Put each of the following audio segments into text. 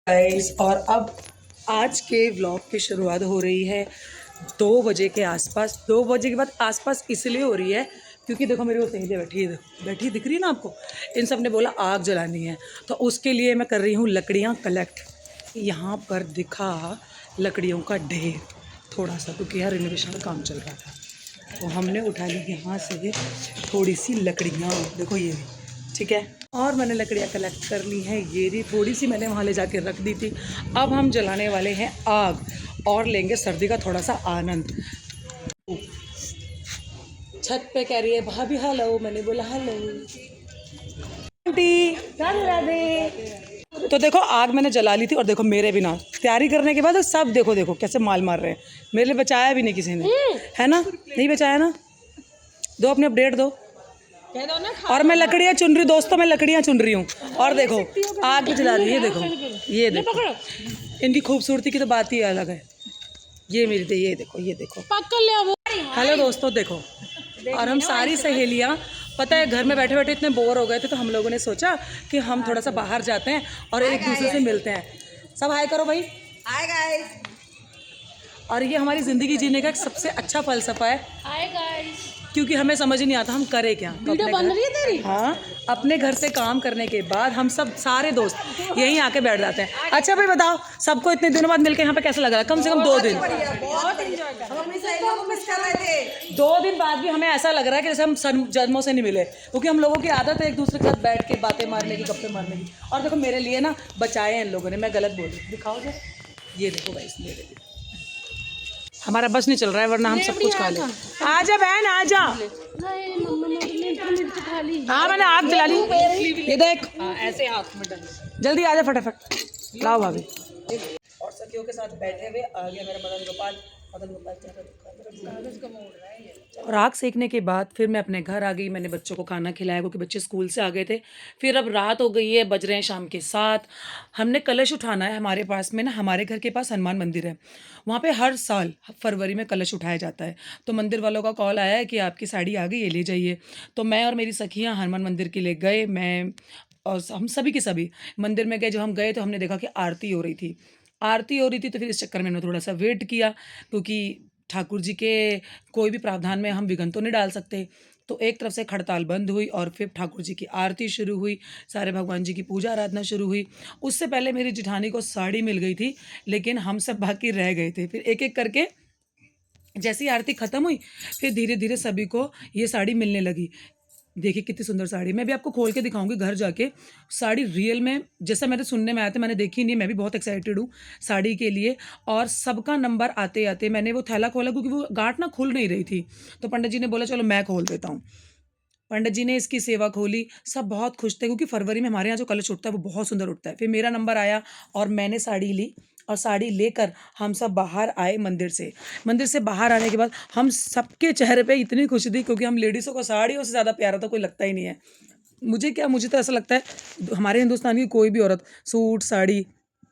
Guys, और अब आज के व्लॉग की शुरुआत हो रही है 2 बजे के आसपास। 2 बजे के बाद आसपास इसलिए हो रही है क्योंकि देखो मेरी वो सहेली बैठी है, बैठी दिख रही है ना आपको। इन सब ने बोला आग जलानी है, तो उसके लिए मैं कर रही हूँ लकड़ियाँ कलेक्ट। यहाँ पर दिखा लकड़ियों का ढेर थोड़ा सा, क्योंकि यहाँ रिनोवेशन का काम चल रहा था, तो हमने उठा ली यहाँ से थोड़ी सी लकड़ियाँ। देखो ये, ठीक है। और मैंने लकड़ियाँ कलेक्ट कर ली हैं, ये भी थोड़ी सी मैंने वहाँ ले जाके रख दी थी। अब हम जलाने वाले हैं आग और लेंगे सर्दी का थोड़ा सा आनंद। छत पे कह रही है भाभी हेलो, मैंने बोला हेलो आंटी, राधे राधे। तो देखो आग मैंने जला ली थी, और देखो मेरे बिना तैयारी करने के बाद सब देखो देखो कैसे माल मार रहे हैं। मेरे लिए बचाया भी नहीं किसी ने, है ना? नहीं बचाया ना? दो अपनी अपडेट दो। और मैं लकड़ियाँ चुन रही हूँ दोस्तों, मैं लकड़ियाँ चुन रही हूँ। और देखो आग जला रही है, देखो ये देखो, इनकी खूबसूरती की तो बात ही अलग है। ये मेरी, ये देखो, ये देखो। हेलो दोस्तों, देखो। और हम सारी सहेलियाँ, पता है घर में बैठे बैठे इतने बोर हो गए थे, तो हम लोगों ने सोचा कि हम थोड़ा सा बाहर जाते हैं और एक दूसरे से मिलते हैं। सब हाय करो भाई। Hi guys. और ये हमारी ज़िंदगी जीने का एक सबसे अच्छा फ़लसफ़ा है। Hi guys. क्योंकि हमें समझ ही नहीं आता हम करें क्या। वीडियो बन रही है तेरी? हाँ, अपने घर से काम करने के बाद हम सब सारे दोस्त यहीं आके बैठ जाते हैं। अच्छा भाई बताओ, सबको इतने दिनों बाद मिलके यहाँ पे कैसा लग रहा है? कम से कम 2 दिन। बहुत एंजॉय कर, हम अपनी सहेलियों को मिस कर रहे थे। 2 दिन बाद भी हमें ऐसा लग रहा है कि जैसे हम जन्मों से नहीं मिले, क्योंकि हम लोगों की आदत है एक दूसरे के साथ बैठ के बातें मारने की, गप्पे मारने की। और देखो मेरे लिए ना बचाए हैं इन लोगों ने, मैं गलत बोल रही हूँ, दिखाओ जो। ये देखो भाई, मेरे लिए हमारा बस नहीं चल रहा है, वरना हम सब कुछ खा ले। आजा बहन आजा। हाँ मैंने आग जला ली, ये देख। ऐसे हाथ में डाल। जल्दी आजा फटाफट, लाओ भाभी। और सखियों के साथ बैठे हुए आ गया मेरा मदन गोपाल। मदन गोपाल कागज का मोड़ रहा है ये। और आग सेकने के बाद फिर मैं अपने घर आ गई। मैंने बच्चों को खाना खिलाया क्योंकि बच्चे स्कूल से आ गए थे। फिर अब रात हो गई है, बज रहे हैं शाम के 7। हमने कलश उठाना है। हमारे पास में ना, हमारे घर के पास हनुमान मंदिर है, वहाँ पे हर साल फरवरी में कलश उठाया जाता है। तो मंदिर वालों का कॉल आया है कि आपकी साड़ी आ गई, ये ले जाइए। तो मैं और मेरी सखियाँ हनुमान मंदिर के लिए गए। मैं और हम सभी के सभी मंदिर में गए। जब हम गए तो हमने देखा कि आरती हो रही थी। आरती हो रही थी तो फिर इस चक्कर में हमने थोड़ा सा वेट किया, क्योंकि ठाकुर जी के कोई भी प्रावधान में हम विघ्न तो नहीं डाल सकते। तो एक तरफ से खड़ताल बंद हुई और फिर ठाकुर जी की आरती शुरू हुई, सारे भगवान जी की पूजा आराधना शुरू हुई। उससे पहले मेरी जिठानी को साड़ी मिल गई थी, लेकिन हम सब बाकी रह गए थे। फिर एक एक करके जैसी आरती ख़त्म हुई, फिर धीरे धीरे सभी को ये साड़ी मिलने लगी। देखिए कितनी सुंदर साड़ी, मैं भी आपको खोल के दिखाऊंगी घर जाके। साड़ी रियल में जैसा मेरे सुनने में आया था, मैंने देखी नहीं, मैं भी बहुत एक्साइटेड हूँ साड़ी के लिए। और सबका नंबर आते आते मैंने वो थैला खोला, क्योंकि वो गांठ ना खुल नहीं रही थी। तो पंडित जी ने बोला चलो मैं खोल देता हूँ। पंडित जी ने इसकी सेवा खोली, सब बहुत खुश थे, क्योंकि फरवरी में हमारे यहाँ जो कलश उठता है वो बहुत सुंदर उठता है। फिर मेरा नंबर आया और मैंने साड़ी ली, और साड़ी लेकर हम सब बाहर आए मंदिर से। मंदिर से बाहर आने के बाद हम सबके चेहरे पे इतनी खुशी थी, क्योंकि हम लेडीज़ों को साड़ियों से ज़्यादा प्यारा तो कोई लगता ही नहीं है। मुझे क्या, मुझे तो ऐसा लगता है हमारे हिंदुस्तान की कोई भी औरत सूट साड़ी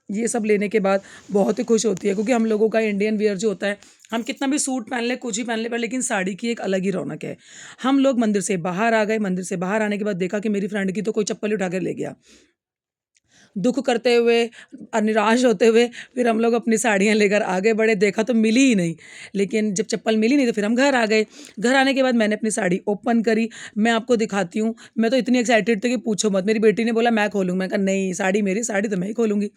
ये सब लेने के बाद बहुत ही खुश होती है, क्योंकि हम लोगों का इंडियन वियर जो होता है, हम कितना भी सूट पहन ले, कुछ ही पहन ले, पर लेकिन साड़ी की एक अलग ही रौनक है। हम लोग मंदिर से बाहर आ गए। मंदिर से बाहर आने के बाद देखा कि मेरी फ्रेंड की तो कोई चप्पल ही उठा कर ले गया। दुख करते हुए और निराश होते हुए फिर हम लोग अपनी साड़ियाँ लेकर आगे बढ़े। देखा तो मिली ही नहीं, लेकिन जब चप्पल मिली नहीं तो फिर हम घर आ गए। घर आने के बाद मैंने अपनी साड़ी ओपन करी, मैं आपको दिखाती हूँ। मैं तो इतनी एक्साइटेड थी कि पूछो मत। मेरी बेटी ने बोला मैं खोलूँ, मैं कहा नहीं, साड़ी मेरी साड़ी तो मैं ही खोलूँगी।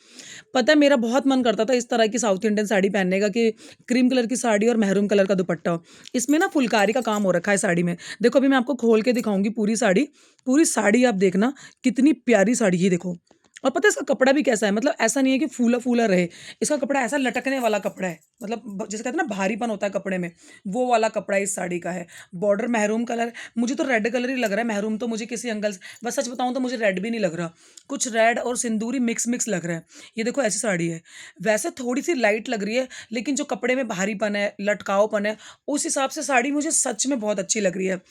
पता है मेरा बहुत मन करता था इस तरह की साउथ इंडियन साड़ी पहनने का, कि क्रीम कलर की साड़ी और मेहरून कलर का दुपट्टा हो। इसमें ना फुलकारी का काम हो रखा है साड़ी में। देखो अभी मैं आपको खोल के दिखाऊंगी पूरी साड़ी। पूरी साड़ी आप देखना कितनी प्यारी साड़ी है, देखो। और पता है इसका कपड़ा भी कैसा है, मतलब ऐसा नहीं है कि फूला फूला रहे। इसका कपड़ा ऐसा लटकने वाला कपड़ा है, मतलब जैसे कहते हैं ना भारीपन होता है कपड़े में, वो वाला कपड़ा इस साड़ी का है। बॉर्डर महरून कलर, मुझे तो रेड कलर ही लग रहा है। महरून तो मुझे किसी एंगल से, बस सच बताऊं तो मुझे रेड भी नहीं लग रहा, कुछ रेड और सिंदूरी मिक्स मिक्स लग रहा है। ये देखो ऐसी साड़ी है, वैसे थोड़ी सी लाइट लग रही है, लेकिन जो कपड़े में भारीपन है, लटकावपन है, उस हिसाब से साड़ी मुझे सच में बहुत अच्छी लग रही है।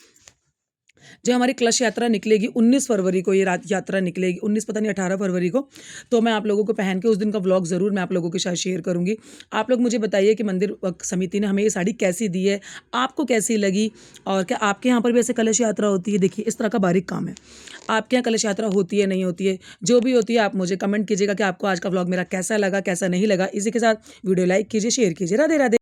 जब हमारी कलश यात्रा निकलेगी 19 फरवरी को, ये यात्रा निकलेगी 19 पता नहीं 18 फरवरी को, तो मैं आप लोगों को पहन के उस दिन का व्लॉग ज़रूर मैं आप लोगों के साथ शेयर करूँगी। आप लोग मुझे बताइए कि मंदिर समिति ने हमें ये साड़ी कैसी दी है, आपको कैसी लगी, और क्या आपके यहाँ पर भी ऐसे कलश यात्रा होती है। देखिए इस तरह का बारीक काम है, आपके यहाँ कलश यात्रा होती है नहीं होती है, जो भी होती है आप मुझे कमेंट कीजिएगा कि आपको आज का व्लॉग मेरा कैसा लगा, कैसा नहीं लगा। इसी के साथ वीडियो लाइक कीजिए, शेयर कीजिए। राधे राधे।